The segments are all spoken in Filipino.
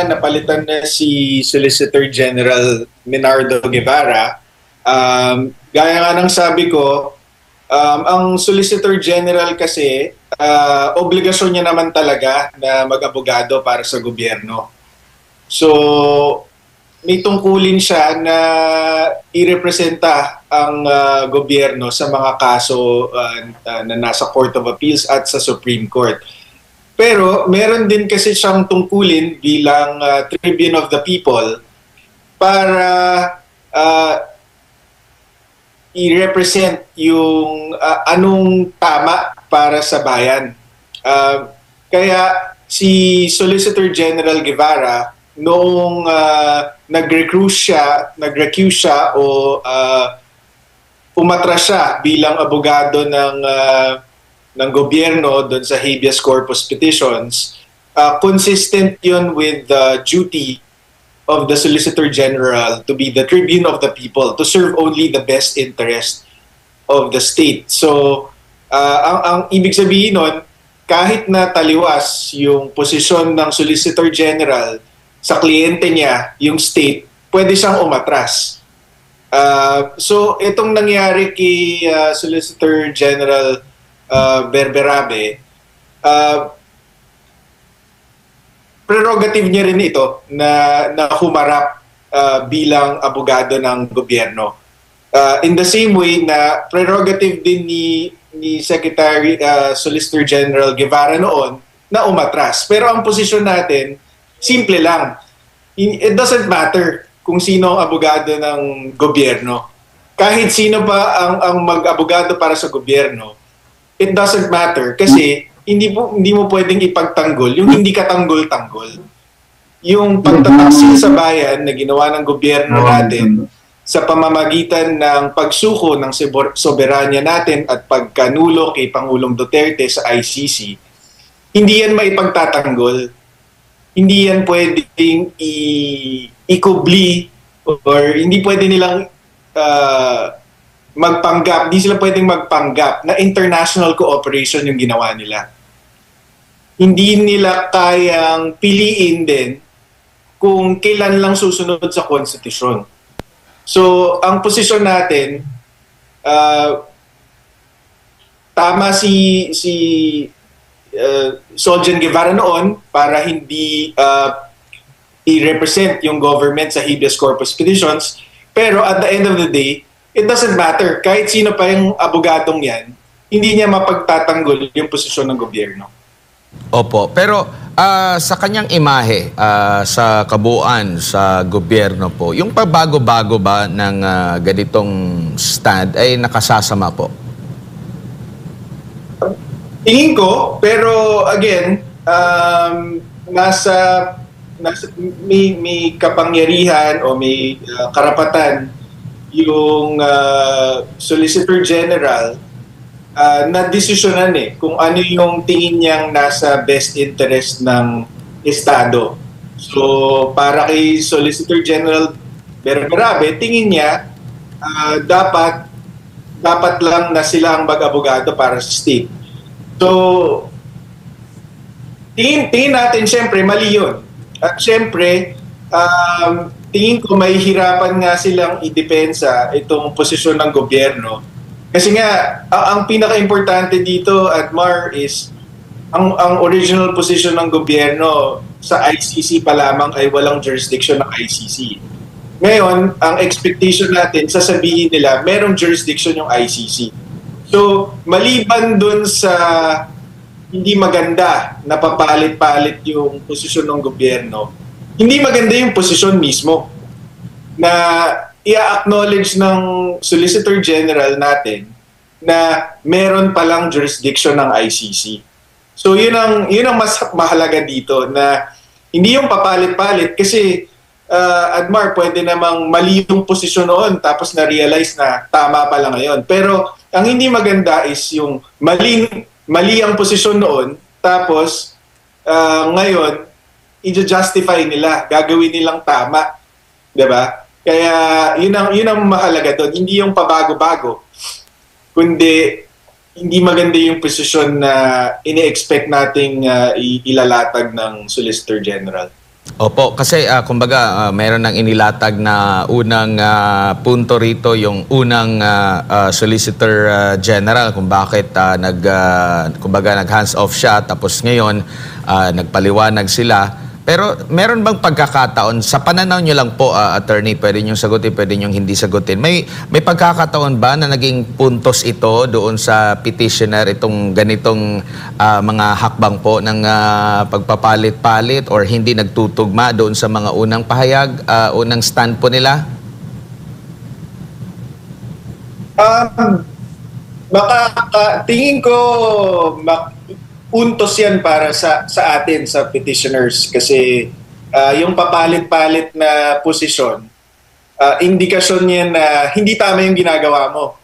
napalitan na si Solicitor General Menardo Guevara, gaya nga ng sabi ko, ang Solicitor General kasi, obligasyon niya naman talaga na mag-abogado para sa gobyerno. So, may tungkulin siya na irepresenta ang gobyerno sa mga kaso na nasa Court of Appeals at sa Supreme Court. Pero meron din kasi siyang tungkulin bilang Tribune of the People para i-represent yung anong tama para sa bayan. Kaya si Solicitor General Guevara, noong nag-recuse siya o umatras siya bilang abogado ng gobyerno doon sa habeas corpus petitions, consistent yun with the duty of the Solicitor General to be the tribune of the people, to serve only the best interest of the state. So, ang ibig sabihin nun, kahit na taliwas yung posisyon ng Solicitor General sa kliyente niya, yung state, pwede siyang umatras. So, itong nangyari kay Solicitor General Berberabe, prerogative niya rin ito na humarap bilang abogado ng gobyerno. In the same way na prerogative din ni Secretary Solicitor General Guevara noon na umatras. Pero ang posisyon natin, simple lang. It doesn't matter kung sino ang abogado ng gobyerno. Kahit sino pa ang mag-abogado para sa gobyerno, it doesn't matter kasi hindi mo pwedeng ipagtanggol yung hindi katanggol-tanggol. Yung pagtataksil sa bayan na ginawa ng gobyerno natin sa pamamagitan ng pagsuko ng soberanya natin at pagkanulo kay Pangulong Duterte sa ICC, hindi yan maipagtatanggol. Hindi yan pwedeng ikubli or hindi pwede nilang magpanggap, hindi sila pwedeng magpanggap na international cooperation yung ginawa nila. Hindi nila kayang piliin din kung kailan lang susunod sa konstitusyon. So, ang posisyon natin, tama si Solgen Guevara noon para hindi i-represent yung government sa habeas corpus petitions. Pero at the end of the day, it doesn't matter. Kahit sino pa yung abogadong yan, hindi niya mapagtatanggol yung posisyon ng gobyerno. Opo. Pero sa kanyang imahe, sa kabuuan, sa gobyerno po, yung pabago-bago ba ng ganitong stand ay nakasasama po? Tingin ko, pero again, may kapangyarihan o may karapatan yung Solicitor General na desisyonan kung ano yung tingin niyang nasa best interest ng Estado. So, para kay Solicitor General Berberabe, tingin niya dapat lang na sila ang mag-abogado para sa state. So, tingin natin, syempre, mali yun. At syempre, tingin ko may hirapan nga silang idepensa itong posisyon ng gobyerno. Kasi nga, ang pinaka-importante dito, Admar, is ang original position ng gobyerno sa ICC pa lamang ay walang jurisdiction ng ICC. Ngayon, ang expectation natin, sasabihin nila, merong jurisdiction yung ICC. So, maliban dun sa hindi maganda na papalit-palit yung posisyon ng gobyerno, hindi maganda yung posisyon mismo na i-acknowledge ng Solicitor General natin na meron palang jurisdiction ng ICC. So, yun ang mas mahalaga dito na hindi yung papalit-palit kasi Admar, pwede namang mali yung posisyon noon tapos na-realize na tama pala ngayon. Pero ang hindi maganda is yung mali ang posisyon noon tapos ngayon i-justify nila, gagawin nilang tama. 'Di ba? Kaya yun ang mahalaga doon, hindi yung pabago-bago. Kundi hindi maganda yung posisyon na ini-expect nating ilalatag ng Solicitor General. Opo, kasi kumbaga meron ng inilatag na unang punto rito, yung unang Solicitor General kung bakit kumbaga nag-hands off siya, tapos ngayon nagpaliwanag sila. Pero meron bang pagkakataon, sa pananaw nyo lang po, attorney, pwede nyo sagutin, pwede nyo hindi sagutin, may pagkakataon ba na naging puntos ito doon sa petitioner, itong ganitong mga hakbang po ng pagpapalit-palit or hindi nagtutugma doon sa mga unang pahayag, unang stand po nila? Tingin ko puntos yan para sa atin, sa petitioners, kasi yung papalit-palit na posisyon, indikasyon yan na hindi tama yung ginagawa mo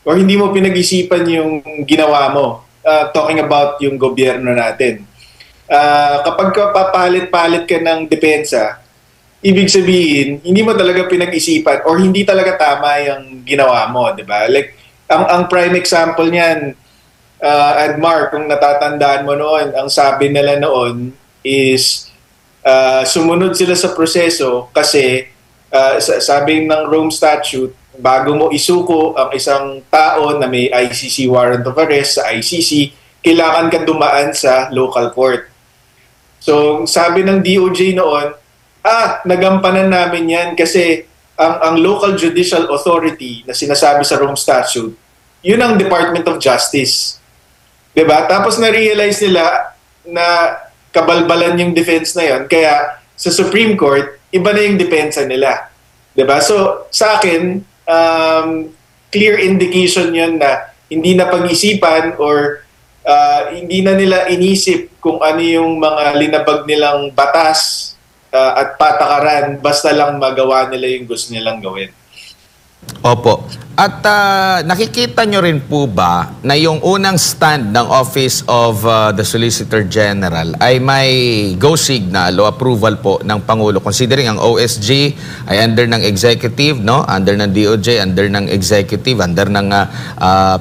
or hindi mo pinag-isipan yung ginawa mo, talking about yung gobyerno natin. Kapag papalit-palit ka ng depensa, ibig sabihin, hindi mo talaga pinag-isipan or hindi talaga tama yung ginawa mo, di ba? Like, ang prime example niyan, Admar, kung natatandaan mo noon, ang sabi nila noon is sumunod sila sa proseso kasi sabi ng Rome Statute, bago mo isuko ang isang tao na may ICC warrant of arrest sa ICC, kailangan ka dumaan sa local court. So sabi ng DOJ noon, nagampanan namin yan kasi ang local judicial authority na sinasabi sa Rome Statute, yun ang Department of Justice. Diba? Tapos na-realize nila na kabalbalan yung defense na yon, kaya sa Supreme Court, iba na yung depensa nila. Diba? So sa akin, clear indication yun na hindi na pag-isipan or hindi na nila inisip kung ano yung mga linabag nilang batas at patakaran, basta lang magawa nila yung gusto nilang gawin. Opo. At nakikita nyo rin po ba na yung unang stand ng Office of the Solicitor General ay may go signal o approval po ng Pangulo, considering ang OSG ay under ng Executive, no? Under ng DOJ, under ng Executive, under ng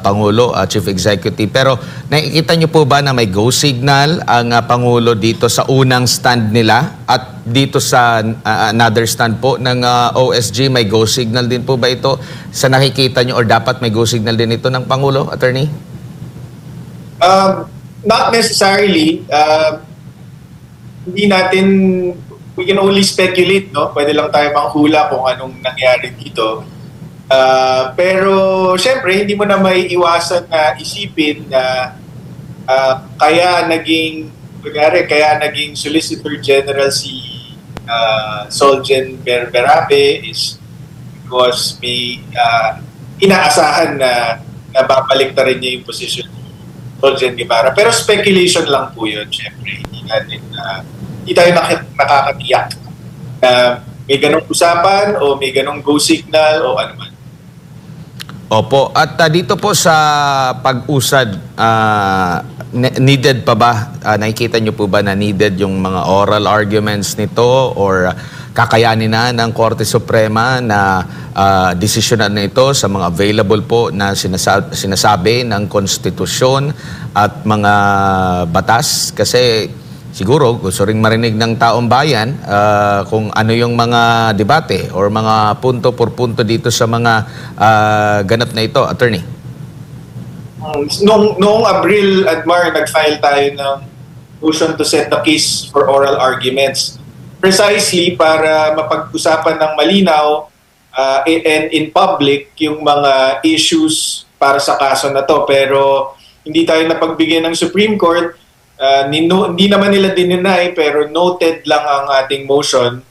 Pangulo, Chief Executive. Pero nakikita nyo po ba na may go signal ang Pangulo dito sa unang stand nila at dito sa another stand po ng OSG, may go signal din po ba ito sa nakikita nyo or dapat may go signal din ito ng Pangulo, Attorney? Not necessarily. Hindi natin, we can only speculate, no? Pwede lang tayo manghula kung anong nangyari dito. Pero syempre, hindi mo na may iwasan na isipin na kaya naging Solicitor General si Solgen Berabe is because may inaasahan na babalik na rin niya yung posisyon ni Solgen Guevara. Pero speculation lang po yun, syempre. Hindi tayo nakakatiyak na may ganong usapan o may ganong go signal o ano man. Opo. At dito po sa pag-usad, needed pa ba? Nakikita nyo po ba na needed yung mga oral arguments nito or kakayanin na ng Korte Suprema na desisyonan na ito sa mga available po na sinasabi ng konstitusyon at mga batas? Kasi siguro gusto ring marinig ng taong bayan kung ano yung mga debate or mga punto por punto dito sa mga ganap na ito, Attorney. Noong Abril, Admar, nag-file tayo ng motion to set the case for oral arguments. Precisely para mapag-usapan ng malinaw and in public yung mga issues para sa kaso na to. Pero hindi tayo napagbigyan ng Supreme Court. Hindi naman nila dininay pero noted lang ang ating motion.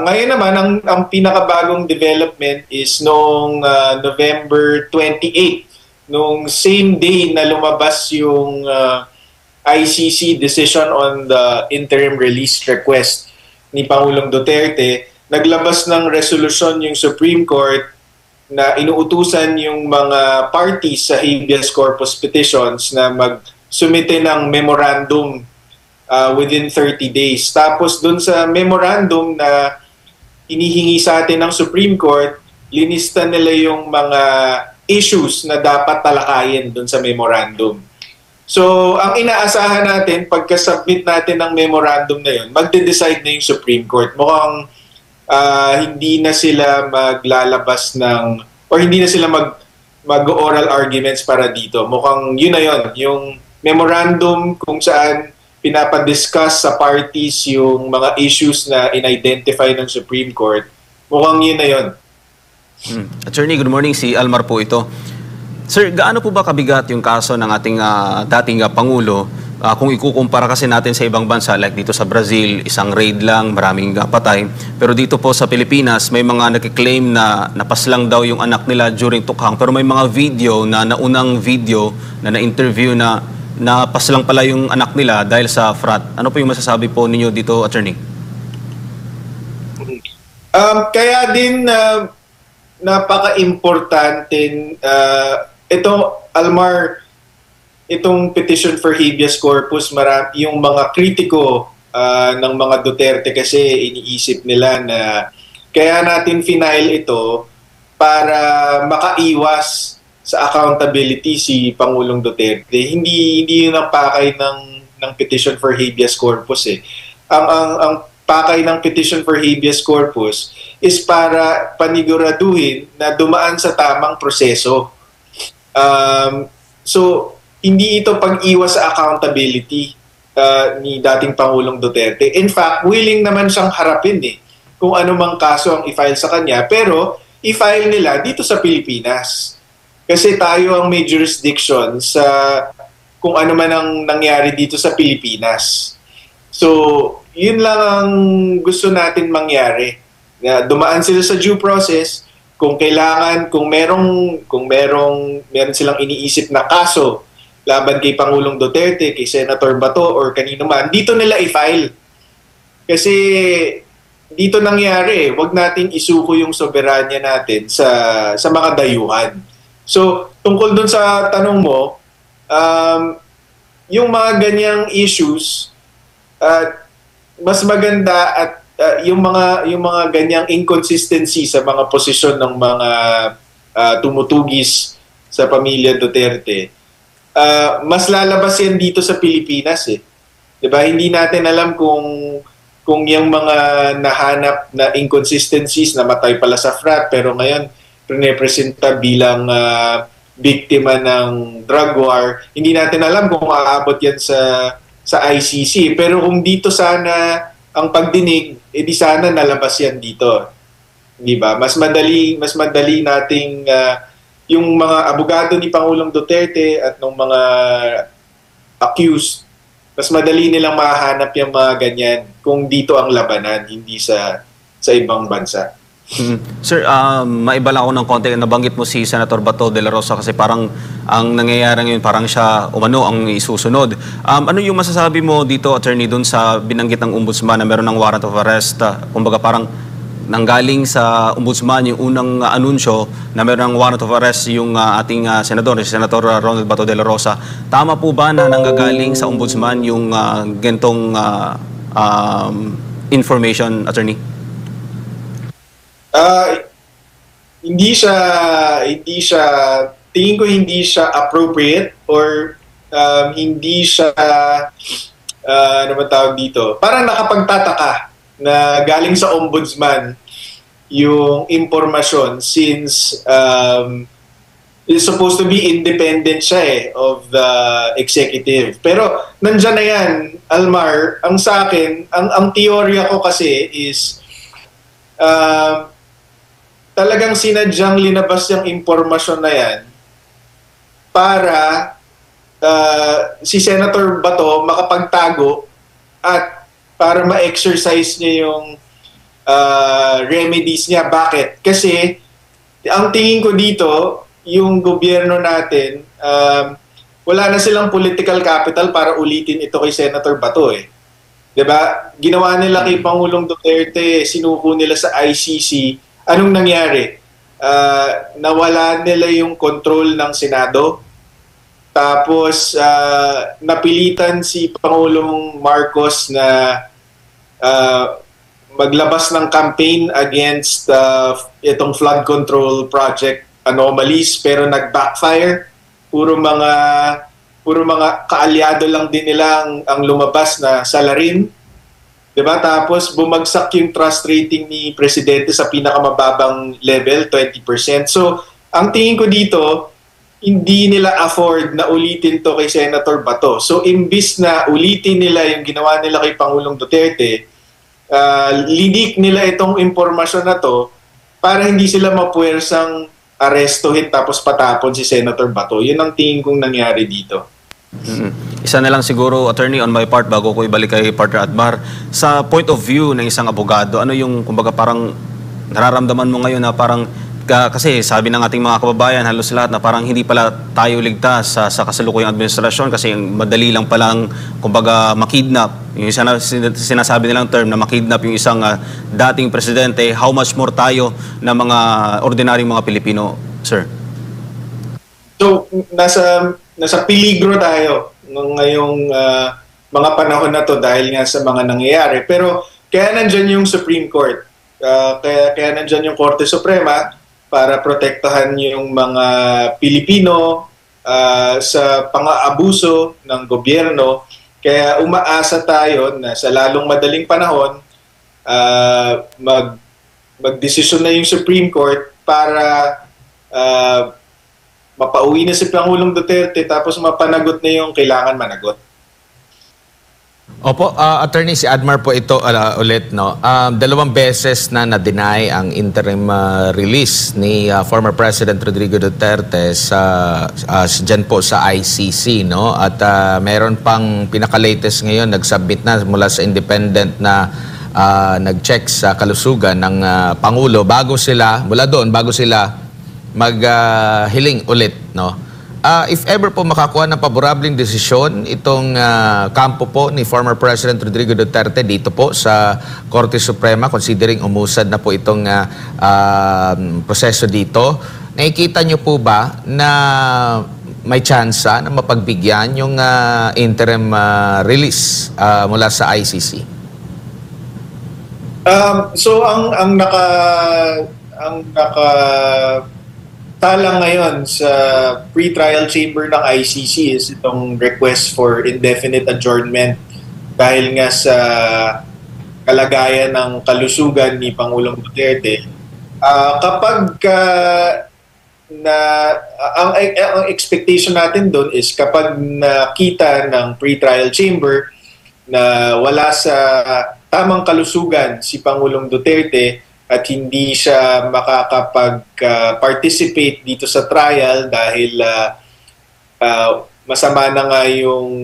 Ngayon naman, ang pinakabagong development is noong November 28, noong same day na lumabas yung ICC decision on the interim release request ni Pangulong Duterte, naglabas ng resolusyon yung Supreme Court na inuutusan yung mga parties sa habeas corpus petitions na magsumite ng memorandum within 30 days. Tapos dun sa memorandum na inihingi sa atin ng Supreme Court, linista nila yung mga issues na dapat talakayin dun sa memorandum. So, ang inaasahan natin, pagka-submit natin ng memorandum na yun, magde-decide na yung Supreme Court. Mukhang hindi na sila maglalabas ng, or hindi na sila mag-oral arguments para dito. Mukhang yun na yun, yung memorandum kung saan pinapadiscuss sa parties yung mga issues na in-identify ng Supreme Court, mukhang yun na yun. Attorney, good morning. Si Almar po ito. Sir, gaano po ba kabigat yung kaso ng ating dating Pangulo kung ikukumpara kasi natin sa ibang bansa like dito sa Brazil, isang raid lang, maraming patay. Pero dito po sa Pilipinas, may mga nag-claim na napaslang daw yung anak nila during tukhang. Pero may mga video na naunang video na na-interview na napaslang pala yung anak nila dahil sa frat. Ano po yung masasabi po ninyo dito, Attorney? Kaya din napaka-importante ito, Almar, itong petition for habeas corpus, yung mga kritiko ng mga Duterte kasi iniisip nila na kaya natin final ito para makaiwas sa accountability si Pangulong Duterte. Hindi yun ang pakay ng petition for habeas corpus eh. Ang pakay ng petition for habeas corpus is para paniguraduhin na dumaan sa tamang proseso. So, hindi ito pag-iwas sa accountability ni dating Pangulong Duterte. In fact, willing naman siyang harapin kung ano mang kaso ang i-file sa kanya, pero i-file nila dito sa Pilipinas. Kasi tayo ang may jurisdiction sa kung ano man ang nangyari dito sa Pilipinas. So, yun lang ang gusto natin mangyari. Dumaan sila sa due process. Kung kailangan, kung meron silang iniisip na kaso laban kay Pangulong Duterte, kay Senator Bato, or kanino man, dito nila i-file. Kasi dito nangyari, wag nating isuko yung soberanya natin sa mga dayuhan. So, tungkol dun sa tanong mo, yung mga ganyang issues, mas maganda at yung mga ganyang inconsistency sa mga posisyon ng mga tumutugis sa pamilya Duterte, mas lalabas yan dito sa Pilipinas eh. 'Di ba? Hindi natin alam kung yung mga nahanap na inconsistencies, namatay pala sa frat pero ngayon representa bilang biktima ng drug war, hindi natin alam kung aabot yan sa ICC. Pero kung dito sana ang pagdinig, di sana nalabas yan dito. Di ba? Mas madali nating yung mga abogado ni Pangulong Duterte at ng mga accused, mas madali nilang mahanap yung mga ganyan kung dito ang labanan, hindi sa ibang bansa. Sir, maiba lang ako ng konti. Nabanggit mo si Senator Bato de la Rosa kasi parang ang nangyayari ngayon parang siya ang isusunod. Ano yung masasabi mo dito, Attorney, dun sa binanggit ng Ombudsman na meron ng warrant of arrest? Kumbaga parang nanggaling sa Ombudsman yung unang anunsyo na meron ng warrant of arrest yung ating senador, si Senator Ronald Bato de la Rosa. Tama po ba na nanggagaling sa Ombudsman yung gentong information, Attorney? Hindi siya tingin ko hindi siya appropriate or hindi siya ano ba tawag dito, parang nakapagtataka na galing sa Ombudsman yung impormasyon since is supposed to be independent siya of the executive. Pero nandiyan na yan, Almar. Ang sa akin, ang teorya ko kasi is talagang sinadyang linabas yung impormasyon na yan para si Senator Bato makapagtago at para ma-exercise niya yung remedies niya. Bakit? Kasi ang tingin ko dito, yung gobyerno natin, wala na silang political capital para ulitin ito kay Senator Bato eh. 'Di ba? Ginawa nila kay Pangulong Duterte, sinuko nila sa ICC. Anong nangyari? Nawala nila yung control ng Senado. Tapos napilitan si Pangulong Marcos na maglabas ng campaign against itong flood control project anomalies, pero nag-backfire. Puro puro mga kaalyado lang din nila ang lumabas na salarin. Diba? Tapos bumagsak yung trust rating ni Presidente sa pinakamababang level, 20%. So, ang tingin ko dito, hindi nila afford na ulitin to kay Senator Bato. So, imbis na ulitin nila yung ginawa nila kay Pangulong Duterte, linik nila itong impormasyon na to para hindi sila mapuwersang arestuhin tapos patapon si Senator Bato. Yun ang tingin kong nangyari dito. Isa na lang siguro, attorney, on my part, bago ko ibalik kay partner Admar, sa point of view ng isang abogado, ano yung, kumbaga, parang nararamdaman mo ngayon na parang, kasi sabi ng ating mga kababayan, halos lahat na parang hindi pala tayo ligtas sa kasalukuyang administrasyon kasi madali lang palang, kumbaga, makidnap. Yung sinasabi nilang term na makidnap yung isang dating presidente, how much more tayo na mga ordinaryong mga Pilipino, sir? So, nasa peligro tayo ngayong mga panahon na to dahil nga sa mga nangyayari. Pero kaya nandyan yung Supreme Court. Kaya nandyan yung Korte Suprema para protektahan yung mga Pilipino sa pang-aabuso ng gobyerno. Kaya umaasa tayo na sa lalong madaling panahon magdesisyon na yung Supreme Court para mapauwi na si Pangulong Duterte tapos mapanagot na yung kailangan managot. Opo, attorney, si Admar po ito ulit, no. 2 beses na na-deny ang interim release ni former President Rodrigo Duterte dyan po sa ICC, no. At meron pang pinaka-latest ngayon, nag-submit na mula sa independent na nag-check sa kalusugan ng Pangulo bago sila maghiling ulit, no? If ever po makakuha ng paborableng desisyon itong kampo po ni former President Rodrigo Duterte dito po sa Korte Suprema, considering umusad na po itong proseso dito, nakikita nyo po ba na may tsansa na mapagbigyan yung interim release mula sa ICC? So ang talang ngayon sa pre-trial chamber ng ICC is itong request for indefinite adjournment dahil nga sa kalagayan ng kalusugan ni Pangulong Duterte. Kapag ang expectation natin doon is kapag nakita ng pre-trial chamber na wala sa tamang kalusugan si Pangulong Duterte at hindi siya makakapag-participate dito sa trial dahil masama na nga yung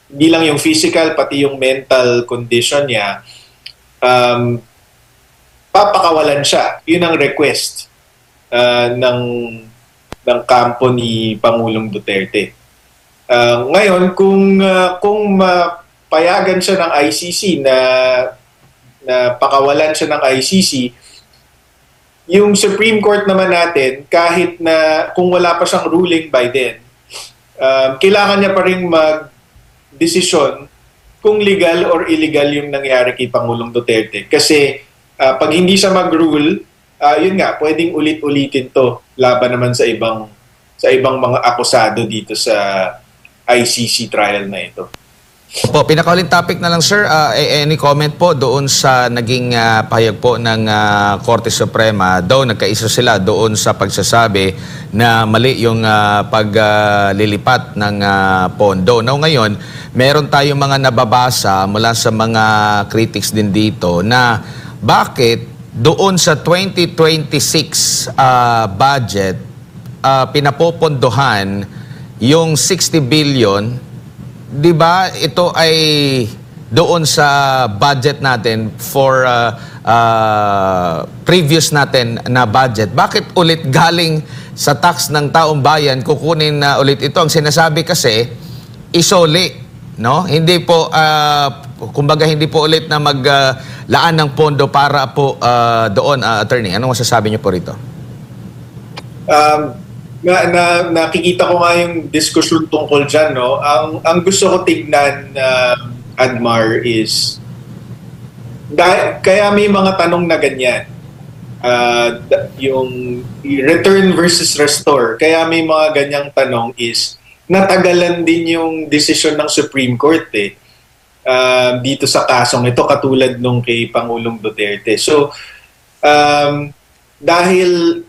hindi lang yung physical pati yung mental condition niya, papakawalan siya. Yun ang request ng kampo ni Pangulong Duterte. Ngayon, kung mapayagan siya ng ICC na pakawalan siya ng ICC, yung Supreme Court naman natin, kahit na kung wala pa siyang ruling by then, kailangan niya pa rin mag-desisyon kung legal or illegal yung nangyari kay Pangulong Duterte. Kasi pag hindi siya mag-rule, yun nga, pwedeng ulit-ulitin to laban naman sa ibang mga akusado dito sa ICC trial na ito. Po, pinakahuling topic na lang, sir. Any comment po doon sa naging pahayag po ng Korte Suprema? Daw nagkaisa sila doon sa pagsasabi na mali yung paglilipat ng pondo. Now ngayon, meron tayong mga nababasa mula sa mga critics din dito na bakit doon sa 2026 budget pinapopondohan yung 60 billion. Di ba ito ay doon sa budget natin for previous natin na budget? Bakit ulit galing sa tax ng taong bayan kukunin na ulit ito? Ang sinasabi kasi isoli, no? Hindi po kumbaga hindi po ulit na maglaan ng pondo para po doon, attorney. Anong masasabi niyo po rito? Nakikita ko nga yung diskusyon tungkol dyan, no? Ang gusto ko tignan, Admar, is kaya may mga tanong na ganyan. Yung return versus restore. Kaya may mga ganyang tanong is natagalan din yung desisyon ng Supreme Court dito sa kasong ito, katulad nung kay Pangulong Duterte. So, dahil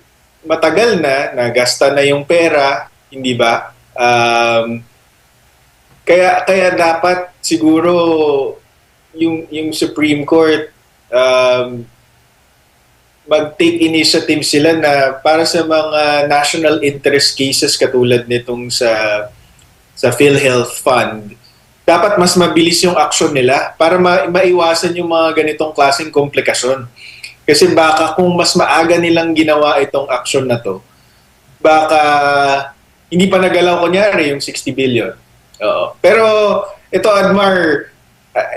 matagal na, nagasta na yung pera, hindi ba? Kaya dapat siguro yung Supreme Court mag-take initiative sila na para sa mga national interest cases katulad nitong sa PhilHealth Fund, dapat mas mabilis yung action nila para maiwasan yung mga ganitong klaseng komplikasyon. Kasi baka kung mas maaga nilang ginawa itong action na to, baka hindi pa nagalaw kunyari yung 60 billion. Pero ito, Admar,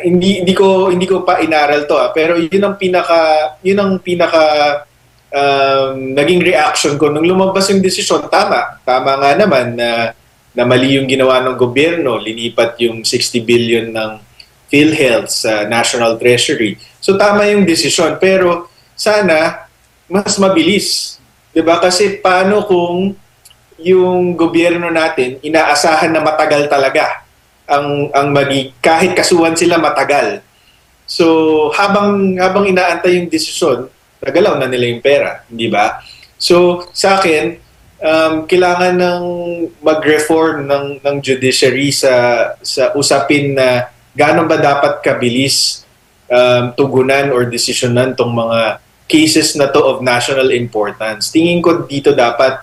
hindi ko pa inaral to, pero yun ang pinaka naging reaction ko nung lumabas yung desisyon. Tama nga naman na mali yung ginawa ng gobyerno, linipat yung 60 billion ng PhilHealth sa National Treasury. So tama yung desisyon, pero sana mas mabilis. 'Di ba? Kasi paano kung yung gobyerno natin inaasahan na matagal talaga ang kahit kasuhan sila matagal. So habang inaantay yung desisyon, nagalaw na nila yung pera, hindi ba? So sa akin, kailangan ng mag-reform ng judiciary sa usapin na gaano ba dapat kabilis tugunan or desisyonan tong mga cases na to of national importance. Tingin ko dito dapat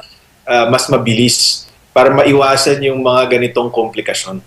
mas mabilis para maiwasan yung mga ganitong komplikasyon.